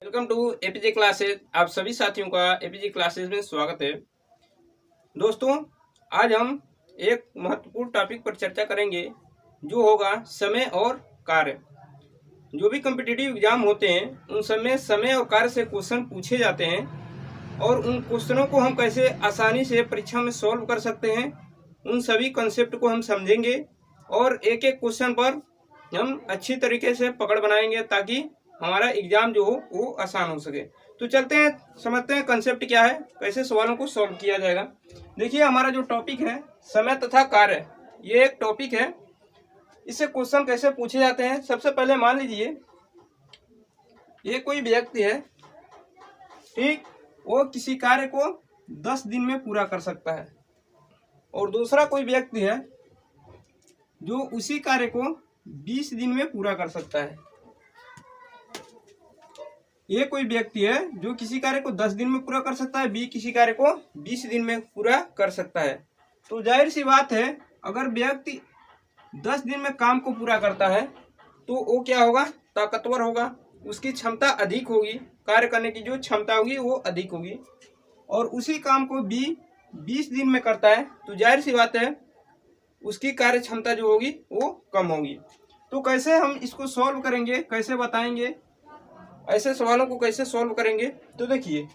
Welcome to APJ classes. आप सभी साथियों का एपीजे क्लासेस में स्वागत है। दोस्तों, आज हम एक महत्वपूर्ण टॉपिक पर चर्चा करेंगे जो होगा समय और कार्य। जो भी कॉम्पिटिटिव एग्जाम होते हैं उन सब में समय और कार्य से क्वेश्चन पूछे जाते हैं और उन क्वेश्चनों को हम कैसे आसानी से परीक्षा में सॉल्व कर सकते हैं, उन सभी कॉन्सेप्ट को हम समझेंगे और एक एक क्वेश्चन पर हम अच्छी तरीके से पकड़ बनाएंगे ताकि हमारा एग्जाम जो हो वो आसान हो सके। तो चलते हैं, समझते हैं कंसेप्ट क्या है, कैसे सवालों को सॉल्व किया जाएगा। देखिए, हमारा जो टॉपिक है समय तथा कार्य, ये एक टॉपिक है। इससे क्वेश्चन कैसे पूछे जाते हैं। सबसे पहले मान लीजिए ये कोई व्यक्ति है, ठीक, वो किसी कार्य को 10 दिन में पूरा कर सकता है और दूसरा कोई व्यक्ति है जो उसी कार्य को 20 दिन में पूरा कर सकता है। ये कोई व्यक्ति है जो किसी कार्य को 10 दिन में पूरा कर सकता है, बी किसी कार्य को 20 दिन में पूरा कर सकता है। तो जाहिर सी बात है, अगर व्यक्ति 10 दिन में काम को पूरा करता है तो वो क्या होगा, ताकतवर होगा, उसकी क्षमता अधिक होगी, कार्य करने की जो क्षमता होगी वो अधिक होगी। और उसी काम को बी 20 दिन में करता है तो जाहिर सी बात है उसकी कार्य क्षमता जो होगी वो कम होगी। तो कैसे हम इसको सॉल्व करेंगे, कैसे बताएंगे, ऐसे सवालों को कैसे सॉल्व करेंगे। तो देखिए,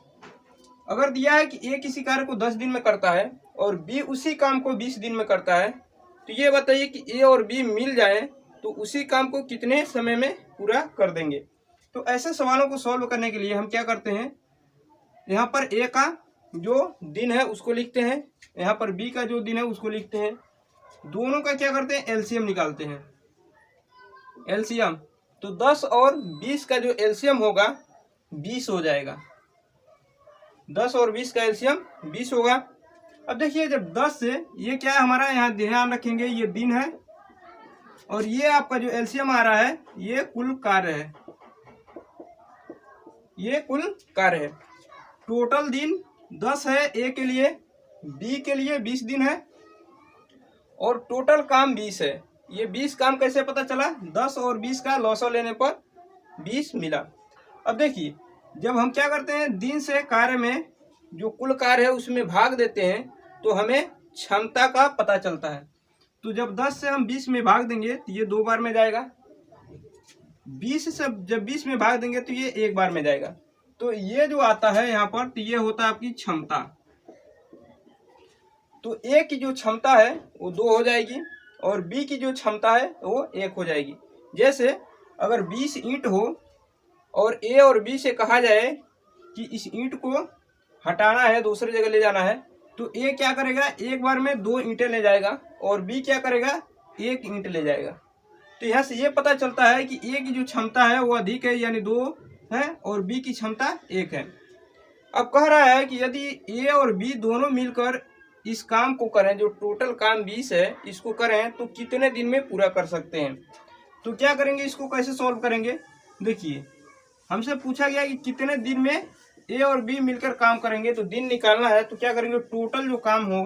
अगर दिया है कि ए किसी कार्य को 10 दिन में करता है और बी उसी काम को 20 दिन में करता है, तो ये बताइए कि ए और बी मिल जाए तो उसी काम को कितने समय में पूरा कर देंगे। तो ऐसे सवालों को सॉल्व करने के लिए हम क्या करते हैं, यहाँ पर ए का जो दिन है उसको लिखते हैं, यहाँ पर बी का जो दिन है उसको लिखते हैं। दोनों का क्या करते हैं, एलसीएम निकालते हैं। एलसीएम तो 10 और 20 का जो एलसीएम होगा 20 हो जाएगा। 10 और 20 का एलसीएम 20 होगा। अब देखिए, जब 10 से ये क्या है हमारा, यहाँ ध्यान रखेंगे ये दिन है और ये आपका जो एलसीएम आ रहा है ये कुल कार्य है, ये कुल कार्य है। टोटल दिन 10 है ए के लिए, बी के लिए 20 दिन है और टोटल काम 20 है। ये 20 काम कैसे पता चला, 10 और 20 का लॉसा लेने पर 20 मिला। अब देखिए, जब हम क्या करते हैं, दिन से कार्य में जो कुल कार्य है उसमें भाग देते हैं तो हमें क्षमता का पता चलता है। तो जब 10 से हम 20 में भाग देंगे तो ये 2 बार में जाएगा, 20 से जब 20 में भाग देंगे तो ये 1 बार में जाएगा। तो ये जो आता है यहाँ पर, तो ये होता है आपकी क्षमता। तो ए की जो क्षमता है वो 2 हो जाएगी और बी की जो क्षमता है वो 1 हो जाएगी। जैसे अगर 20 ईंट हो और ए और बी से कहा जाए कि इस ईंट को हटाना है, दूसरी जगह ले जाना है, तो ए क्या करेगा, 1 बार में 2 ईंटें ले जाएगा और बी क्या करेगा, 1 ईंट ले जाएगा। तो यहाँ से ये पता चलता है कि ए की जो क्षमता है वो अधिक है, यानी 2 है, और बी की क्षमता 1 है। अब कह रहा है कि यदि ए और बी दोनों मिलकर इस काम को करें, जो टोटल काम 20 है, इसको करें तो कितने दिन में पूरा कर सकते हैं। तो क्या करेंगे, इसको कैसे सॉल्व करेंगे। देखिए, हमसे पूछा गया कि कितने दिन में ए और बी मिलकर काम करेंगे, तो दिन निकालना है। तो क्या करेंगे, टोटल जो काम हो,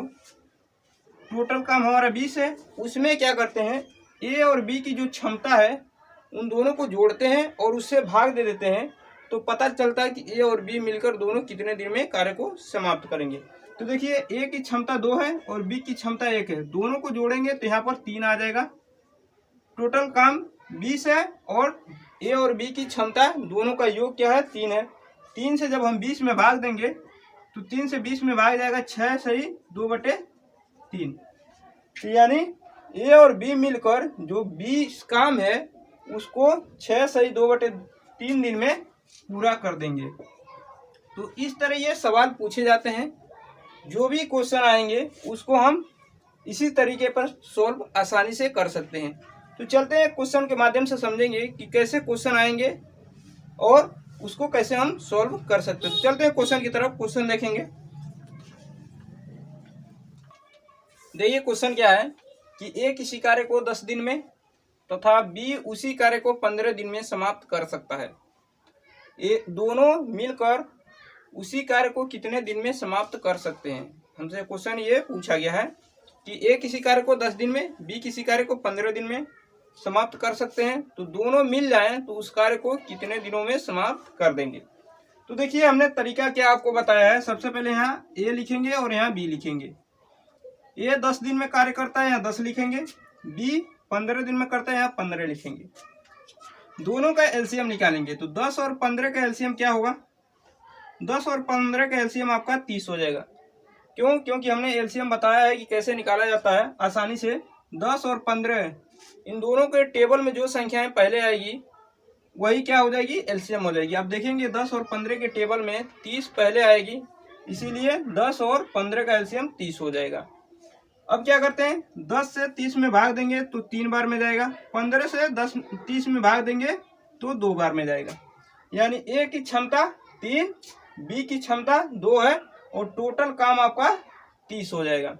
टोटल काम हमारा 20 है, उसमें क्या करते हैं, ए और बी की जो क्षमता है उन दोनों को जोड़ते हैं और उससे भाग दे देते हैं। तो पता चलता है कि ए और बी मिलकर दोनों कितने दिन में कार्य को समाप्त करेंगे। तो देखिए, ए की क्षमता 2 है और बी की क्षमता 1 है, दोनों को जोड़ेंगे तो यहाँ पर 3 आ जाएगा। टोटल काम 20 है और ए और बी की क्षमता दोनों का योग क्या है, 3 है। 3 से जब हम 20 में भाग देंगे तो 3 से 20 में भाग जाएगा 6 सही 2/3। तो यानी ए और बी मिलकर जो 20 काम है उसको 6 सही 2/3 दिन में पूरा कर देंगे। तो इस तरह ये सवाल पूछे जाते हैं। जो भी क्वेश्चन आएंगे उसको हम इसी तरीके पर सॉल्व आसानी से कर सकते हैं। तो चलते हैं, क्वेश्चन के माध्यम से समझेंगे कि कैसे क्वेश्चन आएंगे और उसको कैसे हम सॉल्व कर सकते हैं। तो चलते हैं क्वेश्चन की तरफ। क्वेश्चन देखेंगे। देखिए, क्वेश्चन क्या है कि ए किसी कार्य को 10 दिन में तथा बी उसी कार्य को 15 दिन में समाप्त कर सकता है। ये दोनों मिलकर उसी कार्य को कितने दिन में समाप्त कर सकते हैं। हमसे क्वेश्चन ये पूछा गया है कि ए किसी कार्य को 10 दिन में, बी किसी कार्य को 15 दिन में समाप्त कर सकते हैं, तो दोनों मिल जाएं तो उस कार्य को कितने दिनों में समाप्त कर देंगे। तो देखिए हमने तरीका क्या आपको बताया है। सबसे पहले यहाँ ए लिखेंगे और यहाँ बी लिखेंगे। ए 10 दिन में कार्य करता है, यहाँ 10 लिखेंगे। बी 15 दिन में करता है, यहाँ 15 लिखेंगे। दोनों का एलसीएम निकालेंगे तो 10 और 15 का एलसीएम क्या होगा? 10 और 15 का एलसीएम आपका 30 हो जाएगा। क्यों? क्योंकि हमने एलसीएम बताया है कि कैसे निकाला जाता है आसानी से। 10 और 15 इन दोनों के टेबल में जो संख्याएं पहले आएगी वही क्या हो जाएगी? एलसीएम हो जाएगी। आप देखेंगे 10 और 15 के टेबल में 30 पहले आएगी, इसीलिए 10 और 15 का एलसीएम 30 हो जाएगा। अब क्या करते हैं, 10 से 30 में भाग देंगे तो 3 बार में जाएगा। 15 से 30 में भाग देंगे तो 2 बार में जाएगा। यानी ए की क्षमता 3, बी की क्षमता 2 है और टोटल काम आपका 30 हो जाएगा।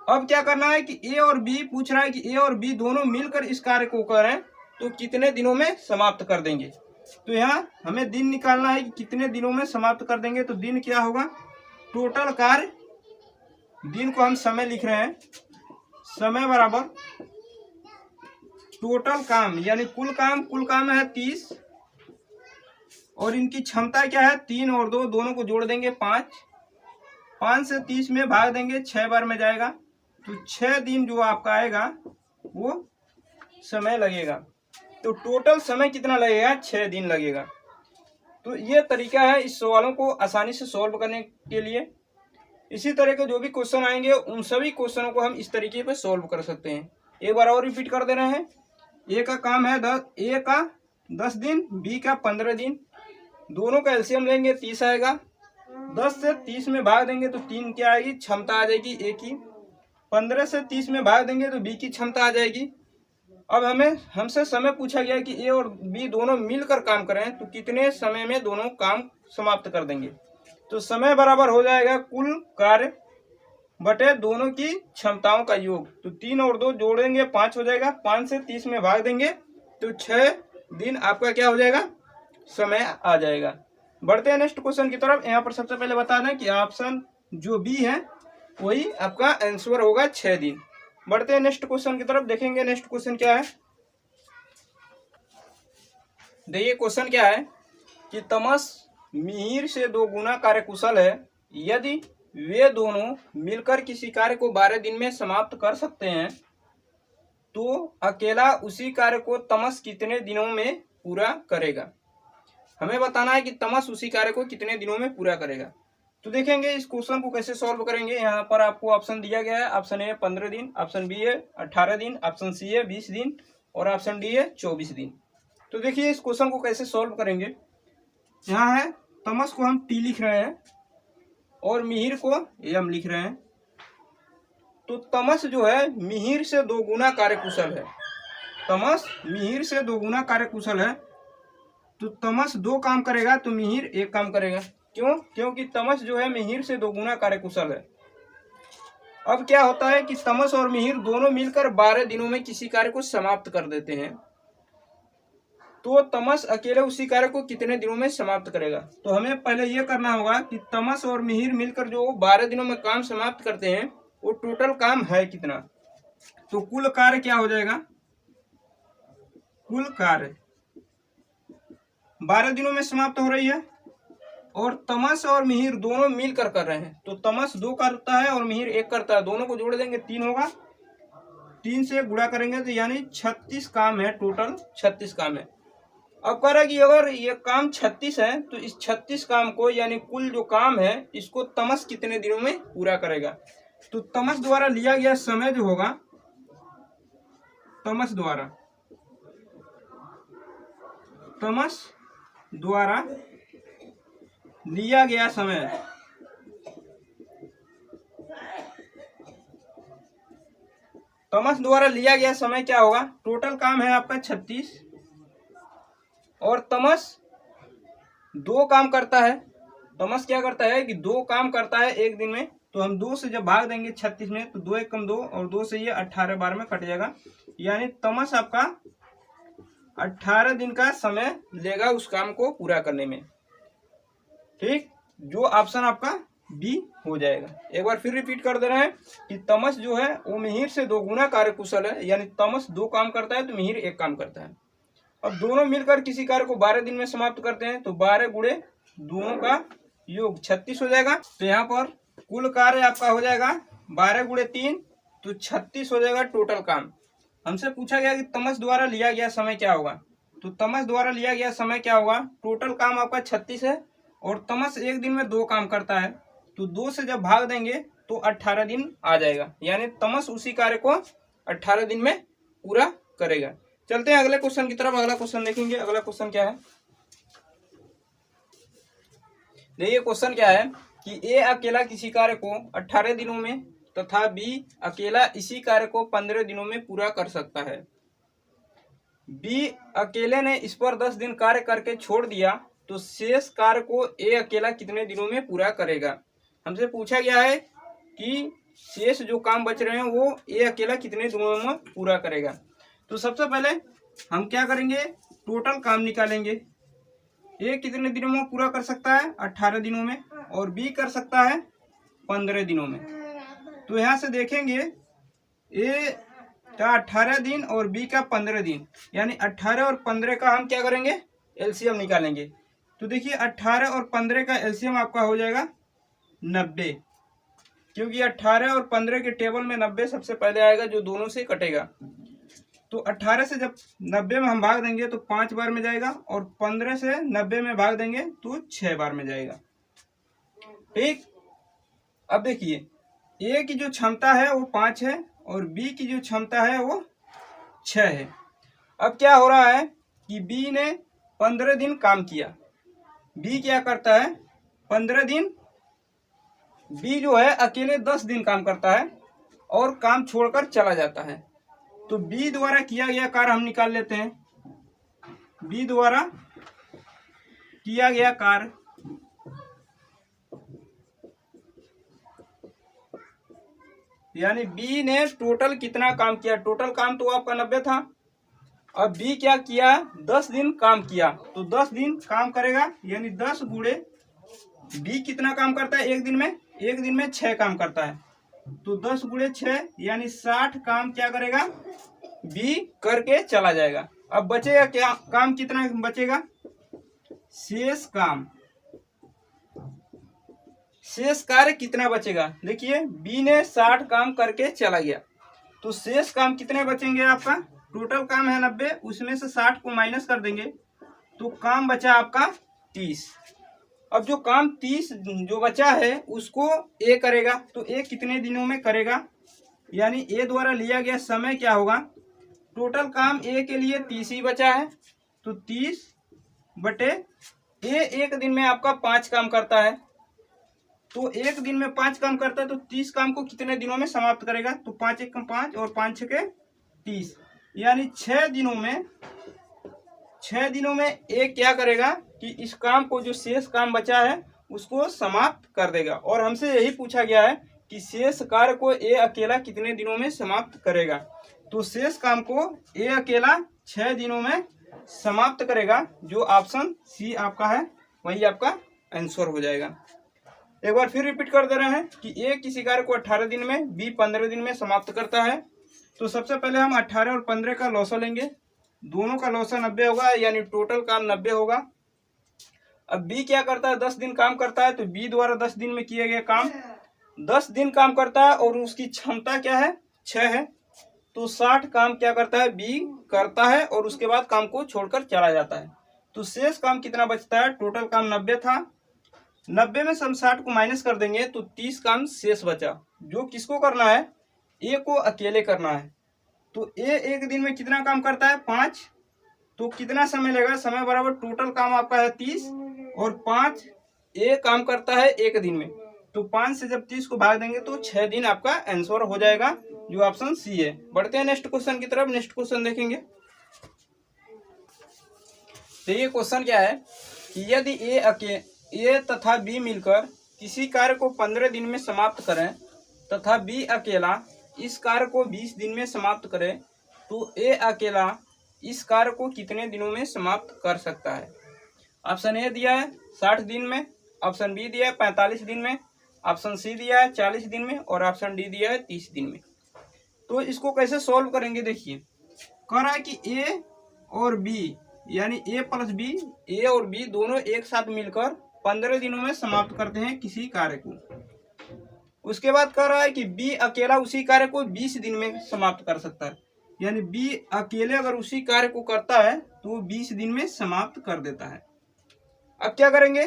अब क्या करना है कि ए और बी पूछ रहा है कि ए और बी दोनों मिलकर इस कार्य को करें तो कितने दिनों में समाप्त कर देंगे। तो यहाँ हमें दिन निकालना है कि कितने दिनों में समाप्त कर देंगे। तो दिन क्या होगा? टोटल कार्य, दिन को हम समय लिख रहे हैं, समय बराबर टोटल काम, यानी कुल काम है 30 और इनकी क्षमता क्या है? 3 और 2 दोनों को जोड़ देंगे 5। 5 से 30 में भाग देंगे, 6 बार में जाएगा। तो 6 दिन जो आपका आएगा वो समय लगेगा। तो टोटल समय कितना लगेगा? 6 दिन लगेगा। तो ये तरीका है इस सवालों को आसानी से सॉल्व करने के लिए। इसी तरह के जो भी क्वेश्चन आएंगे उन सभी क्वेश्चनों को हम इस तरीके पे सॉल्व कर सकते हैं। एक बार और रिपीट कर दे रहे हैं। ए का काम है 10 दिन, बी का 15 दिन। दोनों का एलसीएम लेंगे 30 आएगा। 10 से 30 में भाग देंगे तो 3 क्या आएगी? क्षमता आ जाएगी ए की। 15 से 30 में भाग देंगे तो बी की क्षमता आ जाएगी। अब हमसे समय पूछा गया कि ए और बी दोनों मिलकर काम करें तो कितने समय में दोनों काम समाप्त कर देंगे। तो समय बराबर हो जाएगा कुल कार्य बटे दोनों की क्षमताओं का योग। तो 3 और 2 जोड़ेंगे 5 हो जाएगा। 5 से 30 में भाग देंगे तो 6 दिन आपका क्या हो जाएगा? समय आ जाएगा। बढ़ते हैं नेक्स्ट क्वेश्चन की तरफ। यहाँ पर सबसे पहले बता दें कि ऑप्शन जो बी है वही आपका आंसर होगा, 6 दिन। बढ़ते हैं नेक्स्ट क्वेश्चन की तरफ। देखेंगे नेक्स्ट क्वेश्चन क्या है। देखिए क्वेश्चन क्या है कि तमस मिहिर से 2 गुना कार्यकुशल है। यदि वे दोनों मिलकर किसी कार्य को 12 दिन में समाप्त कर सकते हैं तो अकेला उसी कार्य को तमस कितने दिनों में पूरा करेगा। हमें बताना है कि तमस उसी कार्य को कितने दिनों में पूरा करेगा। तो देखेंगे इस क्वेश्चन को कैसे सॉल्व करेंगे। यहाँ पर आपको ऑप्शन दिया गया है। ऑप्शन ए 15 दिन, ऑप्शन बी है 18 दिन, ऑप्शन सी है 20 दिन और ऑप्शन डी है 24 दिन। तो देखिए इस क्वेश्चन को कैसे सॉल्व करेंगे। यहाँ है तमस को हम टी लिख रहे हैं और मिहिर को एम लिख रहे हैं। तो तमस जो है मिहिर से 2 गुना कार्यकुशल है। तमस मिहिर से 2 गुना कार्यकुशल है। तो तमस 2 काम करेगा तो मिहिर 1 काम करेगा। क्यों? क्योंकि तमस जो है मिहिर से 2 गुना कार्यकुशल है। अब क्या होता है कि तमस और मिहिर दोनों मिलकर 12 दिनों में किसी कार्य को समाप्त कर देते हैं। तो तमस अकेले उसी कार्य को कितने दिनों में समाप्त करेगा। तो हमें पहले यह करना होगा कि तमस और मिहिर मिलकर जो 12 दिनों में काम समाप्त करते हैं वो टोटल काम है कितना। तो कुल कार्य क्या हो जाएगा? कुल कार्य 12 दिनों में समाप्त हो रही है और तमस और मिहिर दोनों मिलकर कर रहे हैं। तो तमस 2 करता है और मिहिर 1 करता है। दोनों को जोड़ देंगे 3 होगा। 3 से गुणा करेंगे तो यानी 36 काम है, टोटल 36 काम है। अब कह रहा है कि अगर ये काम 36 है तो इस 36 काम को यानी कुल जो काम है इसको तमस कितने दिनों में पूरा करेगा। तो तमस द्वारा लिया गया समय जो होगा, तमस द्वारा लिया गया समय तमस द्वारा लिया गया समय क्या होगा। टोटल काम है आपका 36 और तमस 2 काम करता है। तमस क्या करता है कि 2 काम करता है एक दिन में। तो हम 2 से जब भाग देंगे 36 में तो 2 1 कम 2 और 2 से ये 18 बार में कट जाएगा। यानी तमस आपका 18 दिन का समय लेगा उस काम को पूरा करने में। ठीक, जो ऑप्शन आपका बी हो जाएगा। एक बार फिर रिपीट कर दे रहे हैं कि तमस जो है वो मिहिर से 2 गुना कार्यकुशल है, यानी तमस 2 काम करता है तो मिहिर 1 काम करता है। अब दोनों मिलकर किसी कार्य को 12 दिन में समाप्त करते हैं तो 12 गुणे दोनों का योग 36 हो जाएगा। तो यहाँ पर कुल कार्य आपका हो जाएगा 12 गुणे 3 तो 36 हो जाएगा टोटल काम। हमसे पूछा गया कि तमस द्वारा लिया गया समय क्या होगा, तो तमस द्वारा लिया गया समय क्या होगा, टोटल काम आपका 36 है और तमस एक दिन में 2 काम करता है तो 2 से जब भाग देंगे तो 18 दिन आ जाएगा, यानी तमस उसी कार्य को 18 दिन में पूरा करेगा। चलते हैं अगले क्वेश्चन की तरफ। अगला क्वेश्चन देखेंगे। अगला क्वेश्चन क्या है, देखिए क्वेश्चन क्या है कि ए अकेला किसी कार्य को 18 दिनों में तथा बी अकेला इसी कार्य को 15 दिनों में पूरा कर सकता है। बी अकेले ने इस पर 10 दिन कार्य करके छोड़ दिया तो शेष कार्य को ए अकेला कितने दिनों में पूरा करेगा। हमसे पूछा गया है कि शेष जो काम बच रहे हैं वो ए अकेला कितने दिनों में पूरा करेगा। तो सबसे पहले हम क्या करेंगे, टोटल काम निकालेंगे। ए कितने दिनों में पूरा कर सकता है, 18 दिनों में, और बी कर सकता है 15 दिनों में। तो यहाँ से देखेंगे ए का 18 दिन और बी का 15 दिन, यानी 18 और 15 का हम क्या करेंगे, एलसीएम निकालेंगे। तो देखिए 18 और 15 का एलसीएम आपका हो जाएगा 90, क्योंकि 18 और 15 के टेबल में 90 सबसे पहले आएगा जो दोनों से कटेगा। तो 18 से जब 90 में हम भाग देंगे तो 5 बार में जाएगा और 15 से 90 में भाग देंगे तो 6 बार में जाएगा। ठीक, अब देखिए ए की जो क्षमता है वो 5 है और बी की जो क्षमता है वो 6 है। अब क्या हो रहा है कि बी ने 15 दिन काम किया। बी क्या करता है 15 दिन, बी जो है अकेले 10 दिन काम करता है और काम छोड़कर चला जाता है। तो बी द्वारा किया गया कार्य हम निकाल लेते हैं। बी द्वारा किया गया कार्य यानी बी ने टोटल कितना काम किया, टोटल काम तो आपका 90 था। अब बी क्या किया, 10 दिन काम किया तो 10 दिन काम करेगा, यानी 10 गुणे बी कितना काम करता है एक दिन में 6 काम करता है। तो 10 गुणे 6 यानी 60 काम क्या करेगा, बी करके चला जाएगा। अब बचेगा क्या काम, कितना बचेगा, शेष काम, शेष कार्य कितना बचेगा। देखिए बी ने 60 काम करके चला गया तो शेष काम कितने बचेंगे आपका, टोटल काम है 90, उसमें से 60 को माइनस कर देंगे तो काम बचा आपका 30। अब जो काम 30 जो बचा है उसको ए करेगा, तो ए कितने दिनों में करेगा, यानी ए द्वारा लिया गया समय क्या होगा, टोटल काम ए के लिए 30 ही बचा है तो 30 बटे ए एक दिन में आपका 5 काम करता है। तो एक दिन में 5 काम करता है तो 30 काम को कितने दिनों में समाप्त करेगा, तो 5 एक 5 और 5 6 30, यानी 6 दिनों में ए क्या करेगा कि इस काम को जो शेष काम बचा है उसको समाप्त कर देगा। और हमसे यही पूछा गया है कि शेष कार्य को ए अकेला कितने दिनों में समाप्त करेगा। तो शेष काम को ए अकेला 6 दिनों में समाप्त करेगा, जो ऑप्शन सी आपका है वही आपका आंसर हो जाएगा। एक बार फिर रिपीट कर दे रहे हैं कि ए किसी कार्य को 18 दिन में, बी 15 दिन में समाप्त करता है। तो सबसे पहले हम 18 और 15 का लौसा लेंगे, दोनों का लौसा 90 होगा, यानी टोटल काम 90 होगा। अब बी क्या करता है, 10 दिन काम करता है तो बी द्वारा 10 दिन में किया गया काम 10 दिन काम करता है और उसकी क्षमता क्या है 6 है, तो 60 काम क्या करता है बी करता है और उसके बाद काम को छोड़कर चला जाता है। तो शेष काम कितना बचता है, टोटल काम 90 था, 90 में से हम 60 को माइनस कर देंगे तो 30 काम शेष बचा, जो किसको करना है, ए को अकेले करना है। तो ए एक दिन में कितना काम करता है 5, तो कितना समय लेगा, समय बराबर टोटल काम आपका है 30 और 5 ए काम करता है एक दिन में, तो 5 से जब 30 को भाग देंगे तो 6 दिन आपका आंसर हो जाएगा, जो ऑप्शन सी है। बढ़ते हैं नेक्स्ट क्वेश्चन की तरफ। नेक्स्ट क्वेश्चन देखेंगे। तो ये क्वेश्चन क्या है कि यदि ए तथा बी मिलकर किसी कार्य को 15 दिन में समाप्त करें तथा बी अकेला इस कार्य को 20 दिन में समाप्त करे तो ए अकेला इस कार्य को कितने दिनों में समाप्त कर सकता है। ऑप्शन ए दिया है 60 दिन में, ऑप्शन बी दिया है 45 दिन में, ऑप्शन सी दिया है 40 दिन में और ऑप्शन डी दिया है 30 दिन में। तो इसको कैसे सॉल्व करेंगे, देखिए कह रहा है कि ए और बी यानी ए प्लस बी, ए और बी दोनों एक साथ मिलकर 15 दिनों में समाप्त करते हैं किसी कार्य को। उसके बाद कह रहा है कि बी अकेला उसी कार्य को 20 दिन में समाप्त कर सकता है, यानी बी अकेले अगर उसी कार्य को करता है तो वो 20 दिन में समाप्त कर देता है। अब क्या करेंगे,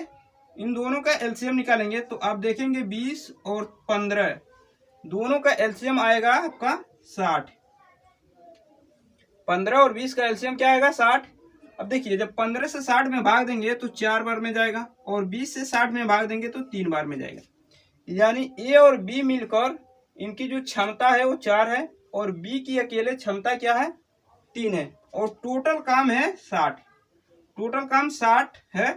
इन दोनों का एलसीएम निकालेंगे। तो आप देखेंगे 20 और 15 दोनों का एलसीएम आएगा आपका 60। 15 और 20 का एलसीएम क्या आएगा 60। अब देखिए जब 15 से 60 में भाग देंगे तो 4 बार में जाएगा और 20 से 60 में भाग देंगे तो 3 बार में जाएगा। यानी ए और बी मिलकर इनकी जो क्षमता है वो 4 है और बी की अकेले क्षमता क्या है 3 है और टोटल काम है 60। टोटल काम 60 है।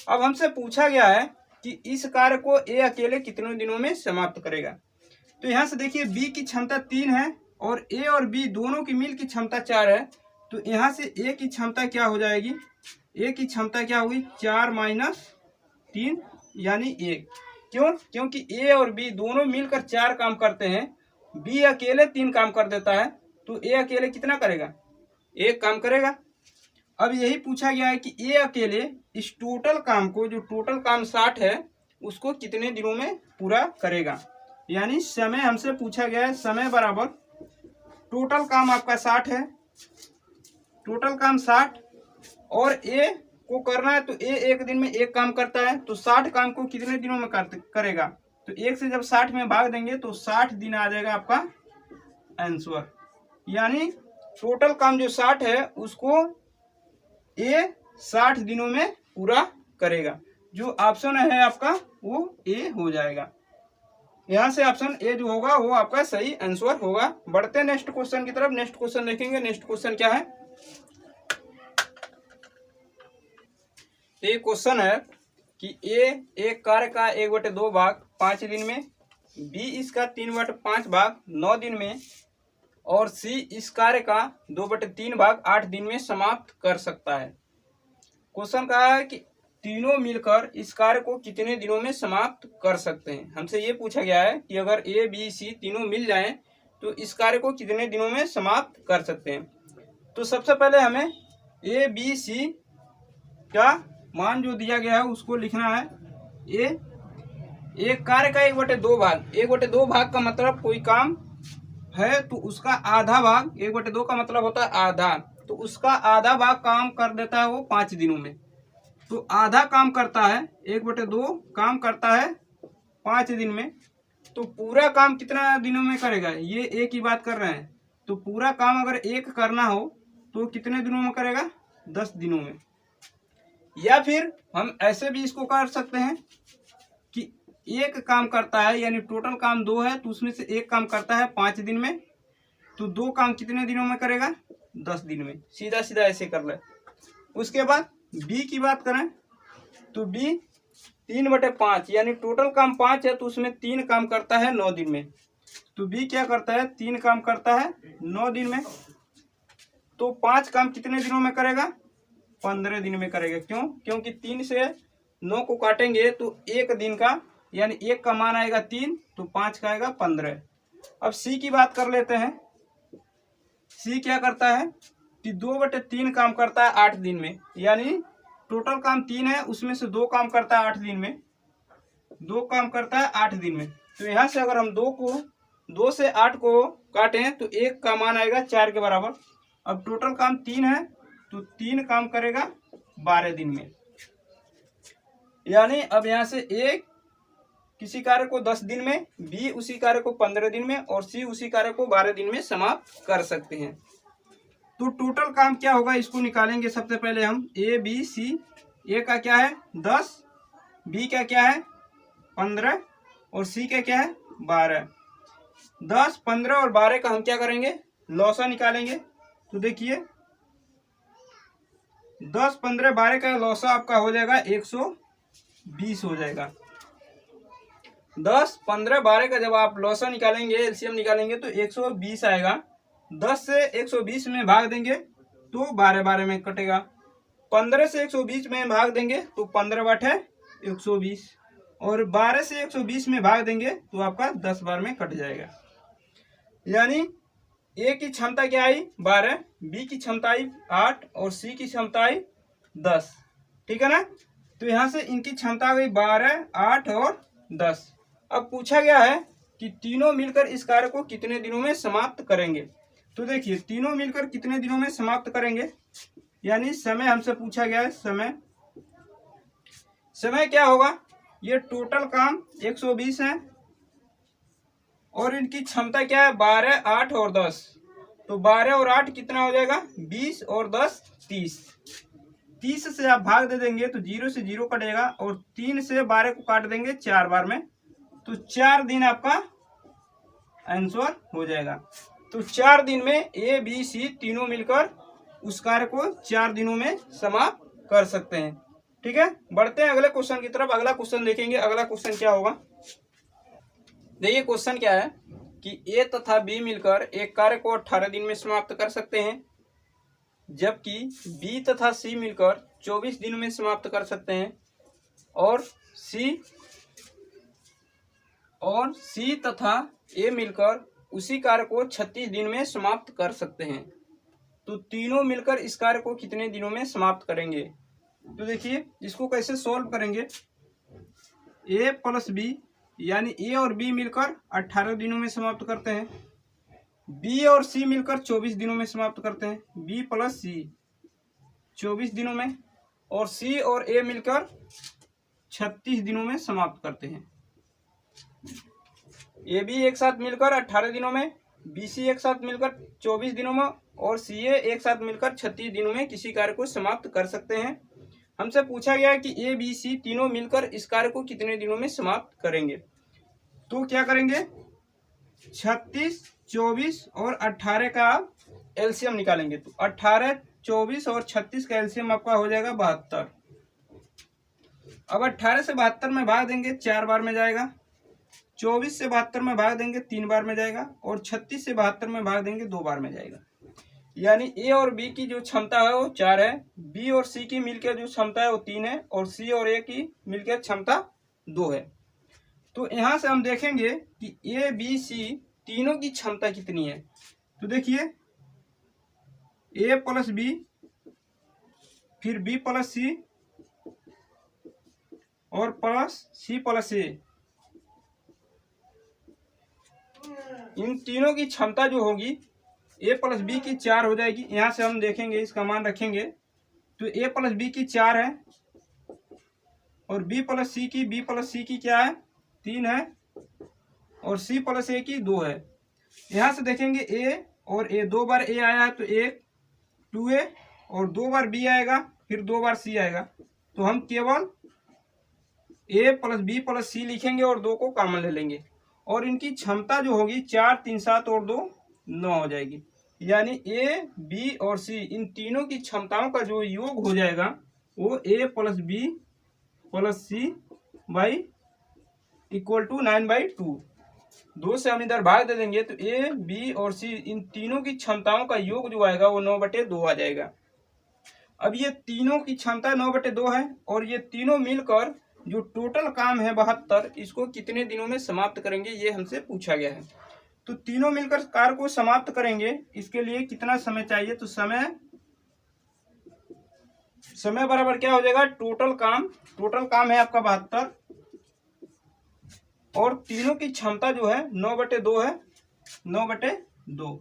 अब हमसे पूछा गया है कि इस कार्य को ए अकेले कितने दिनों में समाप्त करेगा। तो यहाँ से देखिए बी की क्षमता 3 है और ए और बी दोनों की मिल की क्षमता 4 है। तो यहाँ से ए की क्षमता क्या हो जाएगी, ए की क्षमता क्या होगी 4 माइनस 3 यानी 1। क्यों, क्योंकि ए और बी दोनों मिलकर 4 काम करते हैं, बी अकेले 3 काम कर देता है। तो ए अकेले कितना करेगा, 1 काम करेगा। अब यही पूछा गया है कि ए अकेले इस टोटल काम को, जो टोटल काम 60 है, उसको कितने दिनों में पूरा करेगा। यानी समय हमसे पूछा गया है, समय बराबर टोटल काम आपका 60 है, टोटल काम 60 और ए को करना है तो ए एक दिन में 1 काम करता है, तो 60 काम को कितने दिनों में करेगा। तो 1 से जब 60 में भाग देंगे तो 60 दिन आ जाएगा आपका आंसर। यानी टोटल काम जो 60 है उसको ए 60 दिनों में पूरा करेगा। जो ऑप्शन है आपका वो ए हो जाएगा। यहाँ से ऑप्शन ए जो होगा वो आपका सही आंसर होगा। बढ़ते हैं नेक्स्ट क्वेश्चन की तरफ। नेक्स्ट क्वेश्चन देखेंगे। नेक्स्ट क्वेश्चन क्या है, ये क्वेश्चन है कि ए एक कार्य का 1/2 भाग 5 दिन में, बी इसका 3/5 भाग 9 दिन में और सी इस कार्य का 2/3 भाग 8 दिन में समाप्त कर सकता है। क्वेश्चन कहा है कि तीनों मिलकर इस कार्य को कितने दिनों में समाप्त कर सकते हैं। हमसे ये पूछा गया है कि अगर ए बी सी तीनों मिल जाएं तो इस कार्य को कितने दिनों में समाप्त कर सकते हैं। तो सबसे पहले हमें ए बी सी का मान जो दिया गया है उसको लिखना है। एक कार्य का 1/2 भाग, 1/2 भाग का मतलब कोई काम है तो उसका आधा भाग, 1/2 का मतलब होता है आधा, तो उसका आधा भाग काम कर देता है वो 5 दिनों में। तो आधा काम करता है, 1/2 काम करता है 5 दिन में। तो पूरा काम कितना दिनों में करेगा, ये एक ही बात कर रहे हैं। तो पूरा काम अगर 1 करना हो तो कितने दिनों में करेगा, 10 दिनों में। या फिर हम ऐसे भी इसको कर सकते हैं कि 1 काम करता है, यानी टोटल काम 2 है तो उसमें से 1 काम करता है 5 दिन में, तो 2 काम कितने दिनों में करेगा, 10 दिन में। सीधा सीधा ऐसे कर ले। उसके बाद बी की बात करें तो बी 3/5 यानी टोटल काम 5 है तो उसमें 3 काम करता है 9 दिन में। तो बी क्या करता है, 3 काम करता है 9 दिन में। तो 5 काम कितने दिनों में करेगा, 15 दिन में करेगा। क्यों, क्योंकि 3 से 9 को काटेंगे तो 1 दिन का, यानी 1 का मान आएगा 3 तो 5 का आएगा 15। अब सी की बात कर लेते हैं। सी क्या करता है कि 2/3 काम करता है 8 दिन में, यानी टोटल काम 3 है उसमें से 2 काम करता है 8 दिन में, 2 काम करता है 8 दिन में। तो यहाँ से अगर हम 2 से 8 को काटें तो 1 का मान आएगा 4 के बराबर। अब टोटल काम 3 है तो 3 काम करेगा 12 दिन में। यानी अब यहाँ से ए किसी कार्य को 10 दिन में, बी उसी कार्य को 15 दिन में और सी उसी कार्य को 12 दिन में समाप्त कर सकते हैं। तो टोटल काम क्या होगा इसको निकालेंगे। सबसे पहले हम ए बी सी, ए का क्या है 10, बी का क्या है 15 और सी का क्या है 12। 10, 15 और 12 का हम क्या करेंगे, लौसा निकालेंगे। तो देखिए 10, 15, 12 का लौसा आपका हो जाएगा 120 हो जाएगा। 10, 15, 12 का जब आप लौसा निकालेंगे, एलसीएम निकालेंगे तो 120 आएगा। 10 से 120 में भाग देंगे तो 12 में कटेगा। 15 से 120 में भाग देंगे तो 15/120 और 12 से 120 में भाग देंगे तो आपका 10 बार में कट जाएगा। यानी ए की क्षमता क्या आई 12, बी की क्षमता आई 8 और सी की क्षमता आई 10। ठीक है ना। तो यहाँ से इनकी क्षमता आ गई 12, 8 और 10। अब पूछा गया है कि तीनों मिलकर इस कार्य को कितने दिनों में समाप्त करेंगे। तो देखिए तीनों मिलकर कितने दिनों में समाप्त करेंगे, यानी समय हमसे पूछा गया है। समय क्या होगा, ये टोटल काम 120 है और इनकी क्षमता क्या है 12, 8 और 10। तो 12 और 8 कितना हो जाएगा 20 और 10 30। 30 से आप भाग दे देंगे तो 0 से 0 कटेगा और 3 से 12 को काट देंगे 4 बार में, तो 4 दिन आपका आंसर हो जाएगा। तो 4 दिन में ए बी सी तीनों मिलकर उस कार्य को 4 दिनों में समाप्त कर सकते हैं। ठीक है, बढ़ते हैं अगले क्वेश्चन की तरफ। अगला क्वेश्चन देखेंगे, अगला क्वेश्चन क्या होगा। देखिए क्वेश्चन क्या है कि ए तथा बी मिलकर एक कार्य को 18 दिन में समाप्त कर सकते हैं, जबकि बी तथा सी मिलकर 24 दिन में समाप्त कर सकते हैं, और सी तथा ए मिलकर उसी कार्य को 36 दिन में समाप्त कर सकते हैं। तो तीनों मिलकर इस कार्य को कितने दिनों में समाप्त करेंगे। तो देखिए इसको कैसे सॉल्व करेंगे। ए प्लस बी यानी ए और बी मिलकर 18 दिनों में समाप्त करते हैं, बी और सी मिलकर 24 दिनों में समाप्त करते हैं, बी प्लस सी 24 दिनों में, और सी और ए मिलकर 36 दिनों में समाप्त करते हैं। ए बी एक साथ मिलकर 18 दिनों में, बी सी एक साथ मिलकर 24 दिनों में, और सी ए एक साथ मिलकर 36 दिनों में किसी कार्य को समाप्त कर सकते हैं। हमसे पूछा गया है कि ए बी सी तीनों मिलकर इस कार्य को कितने दिनों में समाप्त करेंगे। तो क्या करेंगे 36, 24 और 18 का एलसीएम निकालेंगे। तो 18, 24 और 36 का एलसीएम आपका हो जाएगा 72। अब 18 से 72 में भाग देंगे 4 बार में जाएगा, 24 से 72 में भाग देंगे 3 बार में जाएगा, और 36 से 72 में भाग देंगे 2 बार में जाएगा। यानी ए और बी की जो क्षमता है वो 4 है, बी और सी की मिलकर जो क्षमता है वो 3 है, और सी और ए की मिलकर क्षमता 2 है। तो यहाँ से हम देखेंगे कि ए बी सी तीनों की क्षमता कितनी है। तो देखिए ए प्लस बी, फिर बी प्लस सी और प्लस सी प्लस ए, इन तीनों की क्षमता जो होगी ए प्लस बी की 4 हो जाएगी। यहाँ से हम देखेंगे इसका मान रखेंगे तो ए प्लस बी की 4 है, और बी प्लस सी की क्या है 3 है, और सी प्लस ए की 2 है। यहाँ से देखेंगे ए और ए, 2 बार ए आया है तो 1 2a, और 2 बार बी आएगा, फिर 2 बार सी आएगा। तो हम केवल ए प्लस बी प्लस सी लिखेंगे और 2 को कॉमन ले लेंगे, और इनकी क्षमता जो होगी 4 3 7 और 2 9 हो जाएगी। यानी ए बी और सी इन तीनों की क्षमताओं का जो योग हो जाएगा वो A plus B plus C by equal to 9/2। 2 से हम इधर भाग दे देंगे तो ए बी और सी इन तीनों की क्षमताओं का योग जो आएगा वो 9/2 आ जाएगा। अब ये तीनों की क्षमता 9/2 है, और ये तीनों मिलकर जो टोटल काम है 72, इसको कितने दिनों में समाप्त करेंगे ये हमसे पूछा गया है। तो तीनों मिलकर कार्य को समाप्त करेंगे, इसके लिए कितना समय चाहिए। तो समय बराबर क्या हो जाएगा टोटल काम है आपका 72, और तीनों की क्षमता जो है 9/2 है, 9/2।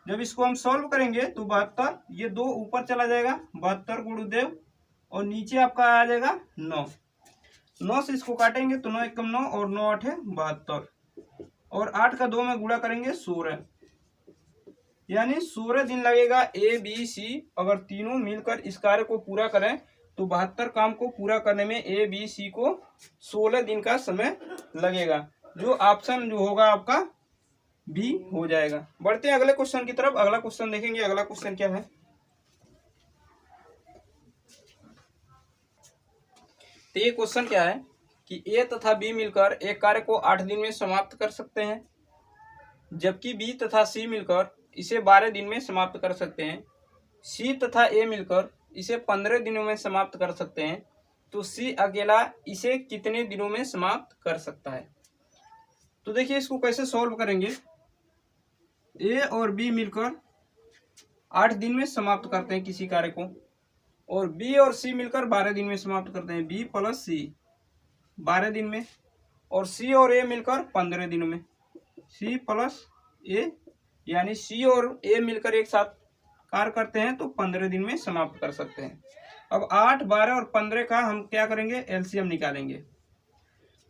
जब इसको हम सॉल्व करेंगे तो 72, ये 2 ऊपर चला जाएगा 72 गुणुदेव, और नीचे आपका आ जाएगा 9 से इसको काटेंगे तो 9 एकम 9 और 9 8 72, और 8 का 2 में गुणा करेंगे 16, यानी 16 दिन लगेगा ए बी सी अगर तीनों मिलकर इस कार्य को पूरा करें। तो 72 काम को पूरा करने में ए बी सी को 16 दिन का समय लगेगा, जो ऑप्शन जो होगा आपका बी हो जाएगा। बढ़ते हैं अगले क्वेश्चन की तरफ। अगला क्वेश्चन देखेंगे, अगला क्वेश्चन क्या है। तो ये क्वेश्चन क्या है कि ए तथा बी मिलकर एक कार्य को 8 दिन में समाप्त कर सकते हैं, जबकि बी तथा सी मिलकर इसे 12 दिन में समाप्त कर सकते हैं। सी तथा ए मिलकर इसे 15 दिनों में समाप्त कर सकते हैं। तो सी अकेला इसे कितने दिनों में समाप्त कर सकता है। तो देखिए इसको कैसे सॉल्व करेंगे। ए और बी मिलकर 8 दिन में समाप्त करते हैं किसी कार्य को, और बी और सी मिलकर 12 दिन में समाप्त करते हैं। बी प्लस सी 12 दिन में, और सी और ए मिलकर 15 दिनों में। सी प्लस ए यानी सी और ए मिलकर एक साथ कार्य करते हैं तो 15 दिन में समाप्त कर सकते हैं। अब 8, 12 और 15 का हम क्या करेंगे, एलसीएम निकालेंगे।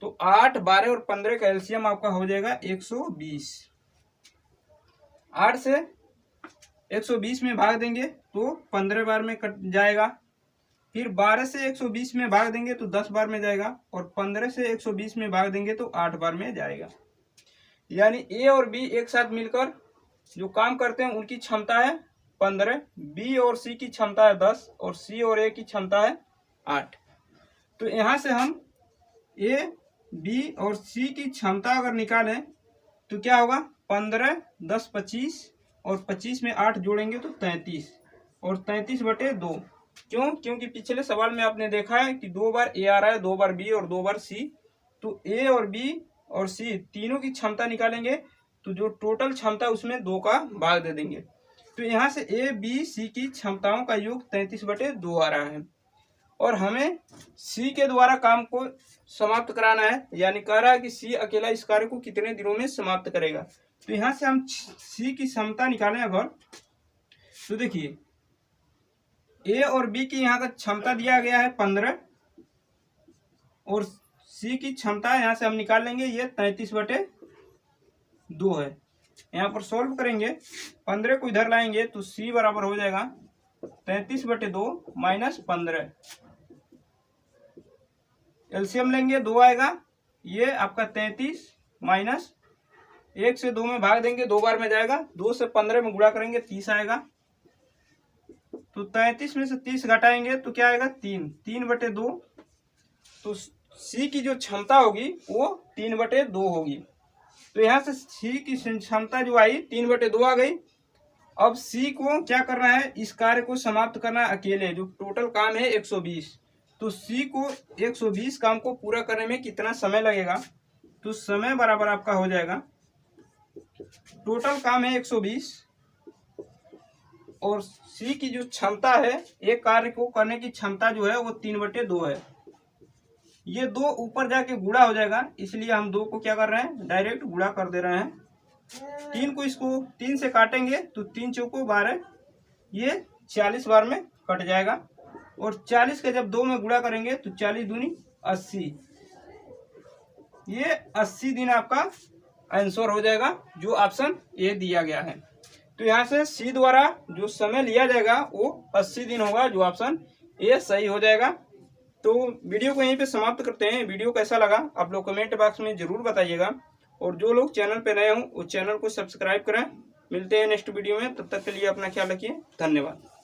तो 8, 12 और 15 का एलसीएम आपका हो जाएगा 120। 8 से 120 में भाग देंगे तो 15 बार में कट जाएगा। फिर 12 से 120 में भाग देंगे तो 10 बार में जाएगा, और 15 से 120 में भाग देंगे तो 8 बार में जाएगा। यानी ए और बी एक साथ मिलकर जो काम करते हैं उनकी क्षमता है 15, बी और सी की क्षमता है 10, और सी और ए की क्षमता है 8। तो यहाँ से हम ए, बी और सी की क्षमता अगर निकालें तो क्या होगा, 15, 10, 25, और 25 में 8 जोड़ेंगे तो 33, और 33/2। क्यों? क्योंकि पिछले सवाल में आपने देखा है कि 2 बार ए आ रहा है, 2 बार बी और 2 बार सी। तो ए और बी और सी तीनों की क्षमता निकालेंगे तो जो टोटल क्षमता उसमें 2 का भाग दे देंगे। तो यहाँ से ए, बी, सी की क्षमताओं का योग 33/2 आ रहा है, और हमें सी के द्वारा काम को समाप्त कराना है। यानी कह रहा है कि सी अकेला इस कार्य को कितने दिनों में समाप्त करेगा। तो यहाँ से हम सी की क्षमता निकालें अगर, तो देखिए ए और बी की यहाँ का क्षमता दिया गया है 15, और सी की क्षमता यहाँ से हम निकाल लेंगे, ये 33/2 है। यहाँ पर सॉल्व करेंगे, 15 को इधर लाएंगे तो सी बराबर हो जाएगा 33/2 माइनस 15। एलसीएम लेंगे 2 आएगा, ये आपका 33 माइनस 1 से 2 में भाग देंगे 2 बार में जाएगा, 2 से 15 में गुणा करेंगे 30 आएगा। तो 33 में से 30 घटाएंगे तो क्या आएगा, 3/2। तो सी की जो क्षमता होगी वो 3/2 होगी। तो यहाँ से सी की क्षमता जो आई 3/2 आ गई। अब सी को क्या करना है, इस कार्य को समाप्त करना है अकेले, जो टोटल काम है 120। तो सी को 120 काम को पूरा करने में कितना समय लगेगा, तो समय बराबर आपका हो जाएगा, टोटल काम है 120, और सी की जो क्षमता है एक कार्य को करने की क्षमता जो है वो 3/2 है। ये 2 ऊपर जाके गुणा हो जाएगा, इसलिए हम 2 को क्या कर रहे हैं, डायरेक्ट गुणा कर दे रहे हैं। 3 को इसको 3 से काटेंगे तो 3 चौको 12, ये 40 बार में कट जाएगा, और 40 के जब 2 में गुणा करेंगे तो 40 दूनी 80, ये 80 दिन आपका आंसर हो जाएगा, जो ऑप्शन ए दिया गया है। तो यहाँ से सी द्वारा जो समय लिया जाएगा वो 80 दिन होगा, जो ऑप्शन ए सही हो जाएगा। तो वीडियो को यहीं पे समाप्त करते हैं। वीडियो कैसा लगा आप लोग कमेंट बॉक्स में जरूर बताइएगा, और जो लोग चैनल पे नए हों वो चैनल को सब्सक्राइब करें। मिलते हैं नेक्स्ट वीडियो में, तब तक के लिए अपना ख्याल रखिए। धन्यवाद।